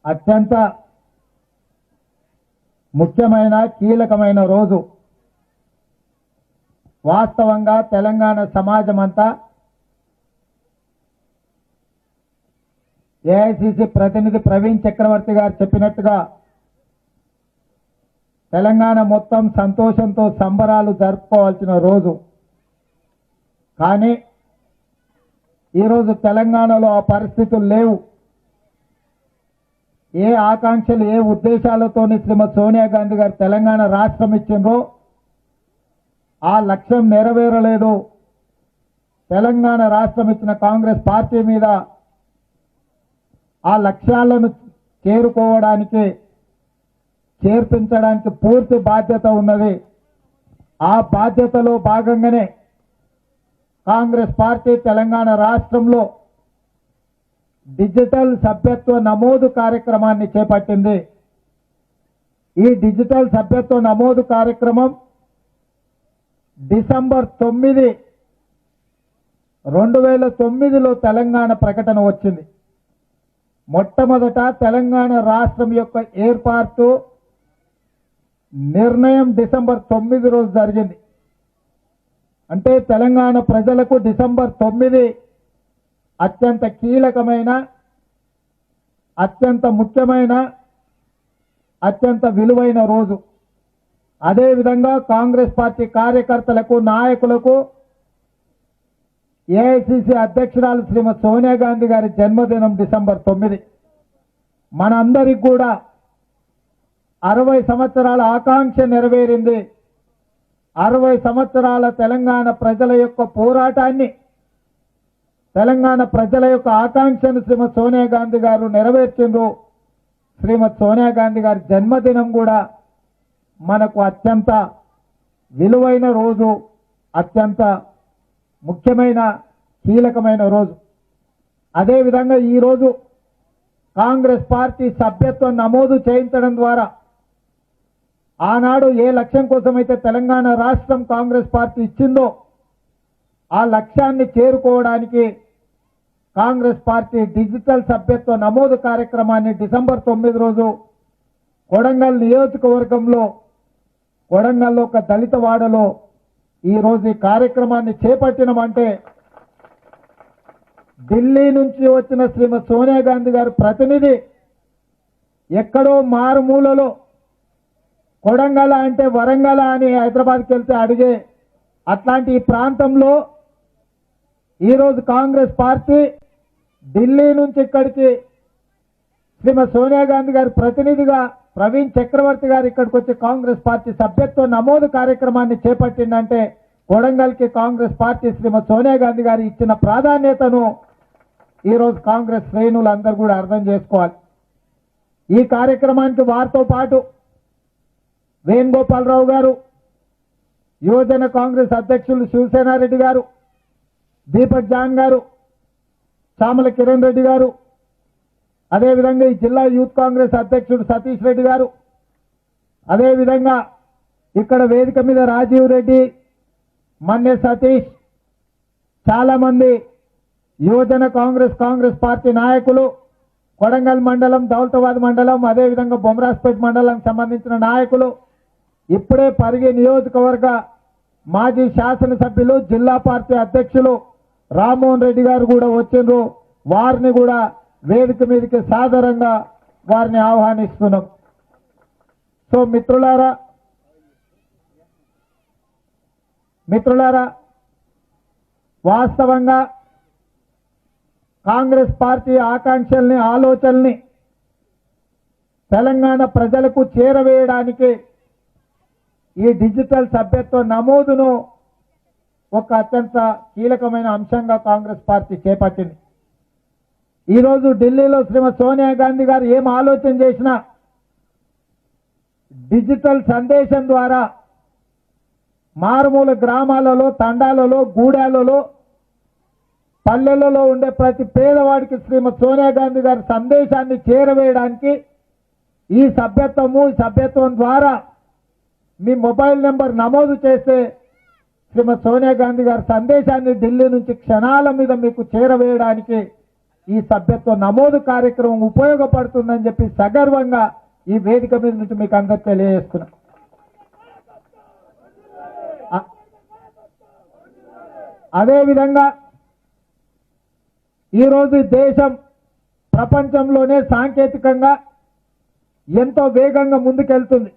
అత్యంత ముఖ్యమైన కీలకమైన రోజు. వాస్తవంగా తెలంగాణ సమాజం అంతా ఏఐసిసి ప్రతినిధి ప్రవీణ్ చక్రవర్తి గారు చెప్పినట్టుగా తెలంగాణ మొత్తం సంతోషంతో సంబరాలు జరుపుకోవాల్సిన రోజు. కానీ ఈరోజు తెలంగాణలో ఆ పరిస్థితులు లేవు. ఏ ఆకాంక్షలు ఏ ఉద్దేశాలతోని శ్రీమతి సోనియా గాంధీ గారు తెలంగాణ రాష్ట్రం ఇచ్చిండ్రో ఆ లక్ష్యం నెరవేరలేదు. తెలంగాణ రాష్ట్రం ఇచ్చిన కాంగ్రెస్ పార్టీ మీద ఆ లక్ష్యాలను చేర్పించడానికి పూర్తి బాధ్యత ఉన్నది. ఆ బాధ్యతలో భాగంగానే కాంగ్రెస్ పార్టీ తెలంగాణ రాష్ట్రంలో డిజిటల్ సభ్యత్వ నమోదు కార్యక్రమాన్ని చేపట్టింది. ఈ డిజిటల్ సభ్యత్వ నమోదు కార్యక్రమం డిసెంబర్ 9, 2009లో తెలంగాణ ప్రకటన వచ్చింది. మొట్టమొదట తెలంగాణ రాష్ట్రం యొక్క ఏర్పాటు నిర్ణయం డిసెంబర్ 9 రోజు జరిగింది. అంటే తెలంగాణ ప్రజలకు డిసెంబర్ 9 అత్యంత కీలకమైన, అత్యంత ముఖ్యమైన, అత్యంత విలువైన రోజు. అదేవిధంగా కాంగ్రెస్ పార్టీ కార్యకర్తలకు, నాయకులకు ఏఐసిసి అధ్యక్షురాలు శ్రీమతి సోనియా గాంధీ గారి జన్మదినం డిసెంబర్ 9. మనందరికి కూడా 60 సంవత్సరాల ఆకాంక్ష నెరవేరింది. 60 సంవత్సరాల తెలంగాణ ప్రజల యొక్క పోరాటాన్ని, తెలంగాణ ప్రజల యొక్క ఆకాంక్షను శ్రీమతి సోనియా గాంధీ గారు నెరవేర్చిండ్రు. శ్రీమతి సోనియా గాంధీ గారి జన్మదినం కూడా మనకు అత్యంత విలువైన రోజు, అత్యంత ముఖ్యమైన కీలకమైన రోజు. అదేవిధంగా ఈరోజు కాంగ్రెస్ పార్టీ సభ్యత్వం నమోదు చేయించడం ద్వారా ఆనాడు ఏ లక్ష్యం కోసమైతే తెలంగాణ రాష్ట్రం కాంగ్రెస్ పార్టీ ఇచ్చిందో ఆ లక్ష్యాన్ని చేరుకోవడానికి కాంగ్రెస్ పార్టీ డిజిటల్ సభ్యత్వ నమోదు కార్యక్రమాన్ని డిసెంబర్ 9 రోజు కొడంగల్ నియోజకవర్గంలో, కొడంగల్లో ఒక దళిత వాడలో ఈరోజు ఈ కార్యక్రమాన్ని చేపట్టినమంటే ఢిల్లీ నుంచి వచ్చిన శ్రీమతి సోనియా గాంధీ గారి ప్రతినిధి ఎక్కడో మారుమూలలో కొడంగల్ అంటే వరంగల్ అని హైదరాబాద్కి వెళ్తే అడిగే అట్లాంటి ఈ ప్రాంతంలో ఈరోజు కాంగ్రెస్ పార్టీ ఢిల్లీ నుంచి ఇక్కడికి శ్రీమతి సోనియా గాంధీ గారి ప్రతినిధిగా ప్రవీణ్ చక్రవర్తి గారు ఇక్కడికి వచ్చి కాంగ్రెస్ పార్టీ సభ్యత్వ నమోదు కార్యక్రమాన్ని చేపట్టిందంటే కొడంగల్కి కాంగ్రెస్ పార్టీ శ్రీమతి సోనియా గాంధీ గారు ఇచ్చిన ప్రాధాన్యతను ఈరోజు కాంగ్రెస్ శ్రేణులందరూ కూడా అర్థం చేసుకోవాలి. ఈ కార్యక్రమానికి వారితో పాటు వేణుగోపాలరావు గారు, యువజన కాంగ్రెస్ అధ్యక్షులు శివసేనారెడ్డి గారు, దీపక్ జాన్ గారు, చామల కిరణ్ రెడ్డి గారు, అదేవిధంగా ఈ జిల్లా యూత్ కాంగ్రెస్ అధ్యక్షుడు సతీష్ రెడ్డి గారు, అదేవిధంగా ఇక్కడ వేదిక మీద రాజీవ్ రెడ్డి, మన్నే సతీష్, చాలా మంది యువజన కాంగ్రెస్ పార్టీ నాయకులు, కొడంగల్ మండలం, దౌలతాబాద్ మండలం, అదేవిధంగా బొమ్మరాజ్పేట్ మండలానికి సంబంధించిన నాయకులు, ఇప్పుడే పరిగి నియోజకవర్గ మాజీ శాసనసభ్యులు, జిల్లా పార్టీ అధ్యక్షులు రామ్మోహన్ రెడ్డి గారు కూడా వచ్చిండ్రు. వారిని కూడా వేదిక మీదకి సాదరంగా వారిని ఆహ్వానిస్తున్నాం. సో మిత్రులారా, వాస్తవంగా కాంగ్రెస్ పార్టీ ఆకాంక్షల్ని, ఆలోచనల్ని తెలంగాణ ప్రజలకు చేరవేయడానికి ఈ డిజిటల్ సభ్యత్వ నమోదును ఒక అత్యంత కీలకమైన అంశంగా కాంగ్రెస్ పార్టీ చేపట్టింది. ఈరోజు ఢిల్లీలో శ్రీమతి సోనియా గాంధీ గారు ఏం ఆలోచన చేసినా డిజిటల్ సందేశం ద్వారా మారుమూల గ్రామాలలో, తండాలలో, గూడాలలో, పల్లెలలో ఉండే ప్రతి పేదవాడికి శ్రీమతి సోనియా గాంధీ గారి సందేశాన్ని చేరవేయడానికి ఈ సభ్యత్వం ద్వారా మీ మొబైల్ నెంబర్ నమోదు చేస్తే శ్రీమతి సోనియా గాంధీ గారి సందేశాన్ని ఢిల్లీ నుంచి క్షణాల మీద మీకు చేరవేయడానికి ఈ సభ్యత్వ నమోదు కార్యక్రమం ఉపయోగపడుతుందని చెప్పి సగర్వంగా ఈ వేదిక మీద నుంచి మీకు అందరికి తెలియజేస్తున్నా. అదేవిధంగా ఈరోజు దేశం ప్రపంచంలోనే సాంకేతికంగా ఎంతో వేగంగా ముందుకెళ్తుంది.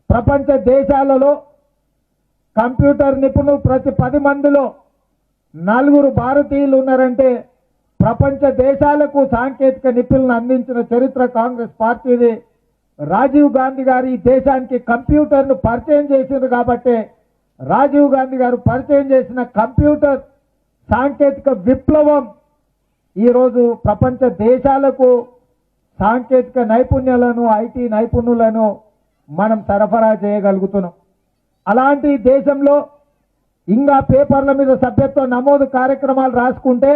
ప్రపంచ దేశాలలో కంప్యూటర్ నిపుణులు ప్రతి 10 మందిలో 4 భారతీయులు ఉన్నారంటే ప్రపంచ దేశాలకు సాంకేతిక నిపుణులను అందించిన చరిత్ర కాంగ్రెస్ పార్టీది. రాజీవ్ గాంధీ గారు ఈ దేశానికి కంప్యూటర్ను పరిచయం చేసింది కాబట్టి రాజీవ్ గాంధీ గారు పరిచయం చేసిన కంప్యూటర్ సాంకేతిక విప్లవం ఈరోజు ప్రపంచ దేశాలకు సాంకేతిక నైపుణ్యాలను ఐటీ నైపుణ్యులను మనం సరఫరా చేయగలుగుతున్నాం. అలాంటి దేశంలో ఇంకా పేపర్ల మీద సభ్యత్వ నమోదు కార్యక్రమాలు రాసుకుంటే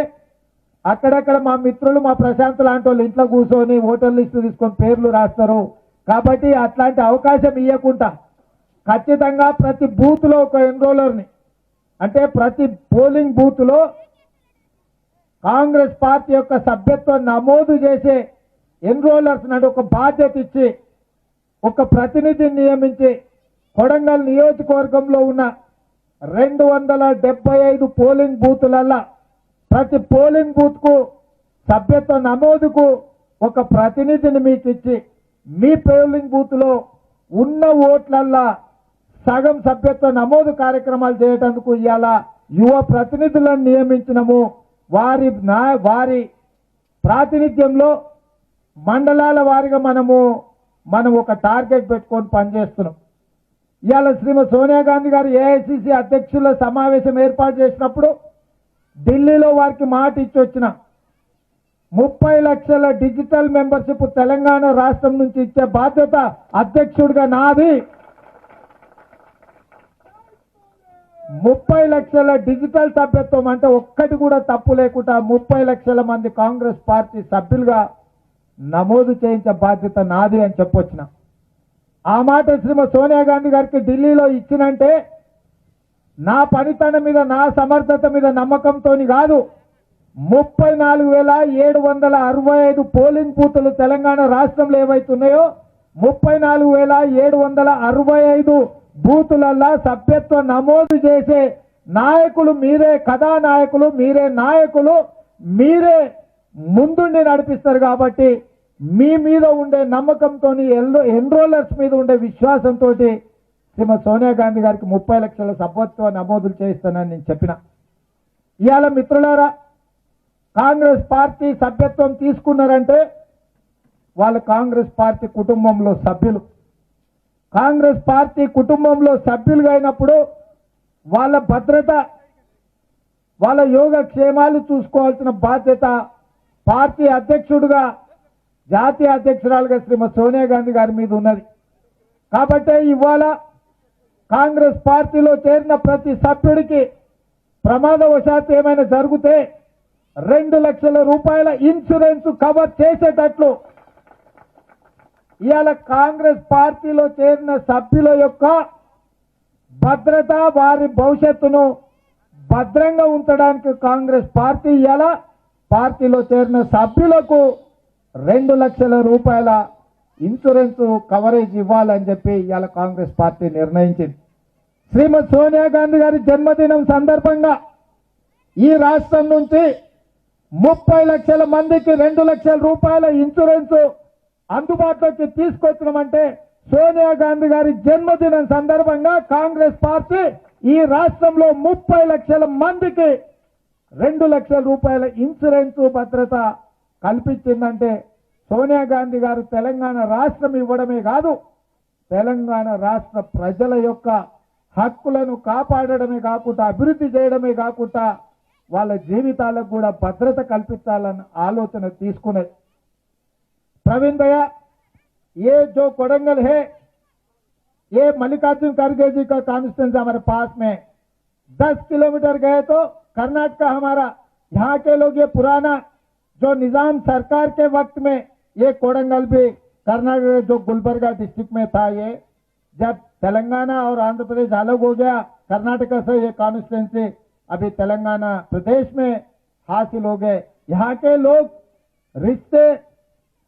అక్కడక్కడ మా మిత్రులు మా ప్రశాంత్ లాంటి వాళ్ళు ఇంట్లో కూర్చొని ఓటర్ లిస్టు తీసుకొని పేర్లు రాస్తారు. కాబట్టి అట్లాంటి అవకాశం ఇవ్వకుండా ఖచ్చితంగా ప్రతి బూత్లో ఒక ఎన్రోలర్ని, అంటే ప్రతి పోలింగ్ బూత్లో కాంగ్రెస్ పార్టీ యొక్క సభ్యత్వం నమోదు చేసే ఎన్రోలర్స్ నాడు ఒక బాధ్యత ఇచ్చి ఒక ప్రతినిధిని నియమించి కొడంగల్ నియోజకవర్గంలో ఉన్న 275 పోలింగ్ బూతులల్లా ప్రతి పోలింగ్ బూత్ కు సభ్యత్వ నమోదుకు ఒక ప్రతినిధిని మీకు ఇచ్చి మీ పోలింగ్ బూత్ లో ఉన్న ఓట్లల్లా సగం సభ్యత్వ నమోదు కార్యక్రమాలు చేయడానికి ఇవాళ యువ ప్రతినిధులను నియమించినము. వారి ప్రాతినిధ్యంలో మండలాల వారిగా మనం ఒక టార్గెట్ పెట్టుకొని పనిచేస్తున్నాం. ఇవాళ శ్రీమతి సోనియా గాంధీ గారు ఏఐసిసి అధ్యక్షుల సమావేశం ఏర్పాటు చేసినప్పుడు ఢిల్లీలో వారికి మాట ఇచ్చి వచ్చిన 30 లక్షల డిజిటల్ మెంబర్షిప్ తెలంగాణ రాష్ట్రం నుంచి ఇచ్చే బాధ్యత అధ్యక్షుడిగా నాది. 30 లక్షల డిజిటల్ సభ్యత్వం అంటే ఒక్కటి కూడా తప్పు లేకుండా 30 లక్షల మంది కాంగ్రెస్ పార్టీ సభ్యులుగా నమోదు చేయించే బాధ్యత నాది అని చెప్పొచ్చిన. ఆ మాట శ్రీమతి సోనియా గాంధీ గారికి ఢిల్లీలో ఇచ్చినంటే నా పనితనం మీద నా సమర్థత మీద నమ్మకంతో కాదు. 34,765 పోలింగ్ బూతులు తెలంగాణ రాష్ట్రంలో ఏవైతున్నాయో 34,765 బూతులల్లా సభ్యత్వ నమోదు చేసే నాయకులు మీరే, కథానాయకులు మీరే, నాయకులు మీరే ముందుండి నడిపిస్తారు. కాబట్టి మీ మీద ఉండే నమ్మకంతో ఎన్రోలర్స్ మీద ఉండే విశ్వాసంతో శ్రీమతి సోనియా గాంధీ గారికి 30 లక్షల సభ్యత్వ నమోదులు చేయిస్తానని నేను చెప్పిన. ఇవాళ మిత్రులారా, కాంగ్రెస్ పార్టీ సభ్యత్వం తీసుకున్నారంటే వాళ్ళు కాంగ్రెస్ పార్టీ కుటుంబంలో సభ్యులు. కాంగ్రెస్ పార్టీ కుటుంబంలో సభ్యులుగా అయినప్పుడు వాళ్ళ భద్రత, వాళ్ళ యోగక్షేమాలు చూసుకోవాల్సిన బాధ్యత పార్టీ అధ్యక్షుడిగా, జాతీయ అధ్యక్షురాలుగా శ్రీమతి సోనియా గాంధీ గారి మీద ఉన్నది. కాబట్టి ఇవాళ కాంగ్రెస్ పార్టీలో చేరిన ప్రతి సభ్యుడికి ప్రమాదవశాత్తు ఏమైనా జరిగితే 2 లక్షల రూపాయల ఇన్సూరెన్స్ కవర్ చేసేటట్లు ఇవాళ కాంగ్రెస్ పార్టీలో చేరిన సభ్యుల యొక్క భద్రత, వారి భవిష్యత్తును భద్రంగా ఉంచడానికి కాంగ్రెస్ పార్టీ ఇవాళ పార్టీలో చేరిన సభ్యులకు 2 లక్షల రూపాయల ఇన్సూరెన్స్ కవరేజ్ ఇవ్వాలని చెప్పి ఇవాళ కాంగ్రెస్ పార్టీ నిర్ణయించింది. శ్రీమతి సోనియా గాంధీ గారి జన్మదినం సందర్భంగా ఈ రాష్ట్రం నుంచి 30 లక్షల మందికి 2 లక్షల రూపాయల ఇన్సూరెన్స్ అందుబాటులోకి తీసుకొచ్చినామంటే సోనియా గాంధీ గారి జన్మదినం సందర్భంగా కాంగ్రెస్ పార్టీ ఈ రాష్ట్రంలో 30 లక్షల మందికి 2 లక్షల రూపాయల ఇన్సూరెన్స్ భద్రత కల్పించిందంటే సోనియా గాంధీ గారు తెలంగాణ రాష్ట్రం ఇవ్వడమే కాదు, తెలంగాణ రాష్ట్ర ప్రజల యొక్క హక్కులను కాపాడడమే కాకుండా, అభివృద్ధి చేయడమే కాకుండా వాళ్ళ జీవితాలకు కూడా భద్రత కల్పించాలన్న ఆలోచన తీసుకున్నది. प्रवीण भैया, ये जो कोडंगल है, ये मल्लिकार्जुन खड़गे जी का कॉन्स्टिट्यूंसी हमारे पास में 10 किलोमीटर गए तो कर्नाटक हमारा, यहाँ के लोग ये पुराना जो निजाम सरकार के वक्त में ये कोडंगल भी कर्नाटक जो गुलबर्गा डिस्ट्रिक्ट में था, ये जब तेलंगाना और आंध्र प्रदेश अलग हो गया कर्नाटक से, ये कॉन्स्टिट्यूंसी अभी तेलंगाना प्रदेश में हासिल हो गए. यहाँ के लोग रिश्ते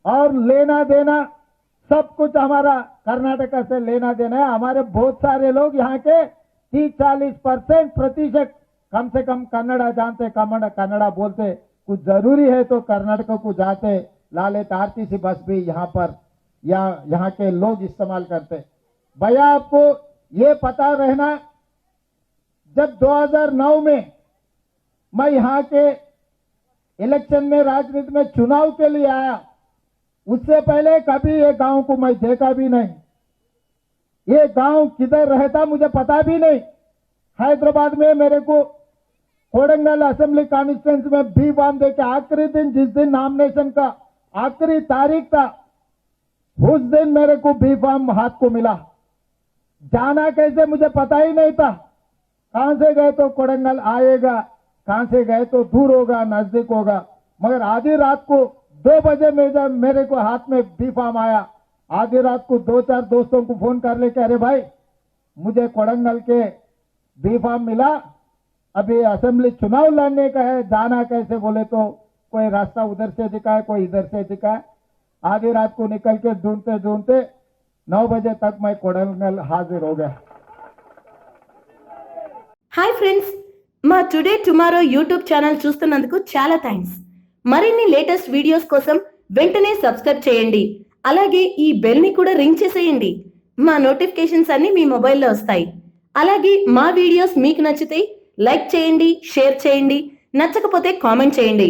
और लेना देना सब कुछ हमारा कर्नाटका से लेना देना है। हमारे बहुत सारे लोग यहाँ के 30-40% प्रतिशत कम से कम कन्नड़ा जानते, कन्नड़ा बोलते। कुछ जरूरी है तो कर्नाटक को जाते, लालेत आरटीसी बस भी यहाँ पर यहाँ के लोग इस्तेमाल करते। भैया आपको ये पता रहना, जब 2009 में मैं यहाँ के इलेक्शन में राजनीति में चुनाव के लिए आया, उससे पहले कभी ये गांव को मैं देखा भी नहीं। ये गांव किधर रहता मुझे पता भी नहीं। हैदराबाद में मेरे को कोडंगल असेंबली कॉन्स्टिट्यूंसी में बी फॉर्म देके आखिरी दिन, जिस दिन नॉमिनेशन का आखिरी तारीख था, उस दिन मेरे को बी फॉर्म हाथ को मिला। जाना कैसे मुझे पता ही नहीं था। कहां से गए तो कोडंगल आएगा, कहां से गए तो दूर होगा, नजदीक होगा। मगर आधी रात को 2 बजे में जब मेरे को हाथ में बी फॉर्म आया, आधी रात को 2-4 दोस्तों को फोन कर लेके, अरे भाई मुझे कोडंगल के बी फॉर्म मिला, अभी असेंबली चुनाव लड़ने का है, जाना कैसे बोले तो कोई रास्ता उधर से दिखा है, कोई इधर से दिखा है। आधी रात को निकल के ढूंढते ढूंढते 9 बजे तक मैं कोडंगल हाजिर हो गया। హాయ్ ఫ్రెండ్స్, మా టుడే టుమారో యూట్యూబ్ ఛానల్ చూస్తున్నందుకు చాలా థ్యాంక్స్. మరిన్ని లేటెస్ట్ వీడియోస్ కోసం వెంటనే సబ్స్క్రైబ్ చేయండి. అలాగే ఈ బెల్ ని కూడా రింగ్ చేసేయండి. మా నోటిఫికేషన్స్ అన్ని మీ మొబైల్లో వస్తాయి. అలాగే మా వీడియోస్ మీకు నచ్చితే లైక్ చేయండి, షేర్ చేయండి, నచ్చకపోతే కామెంట్ చేయండి.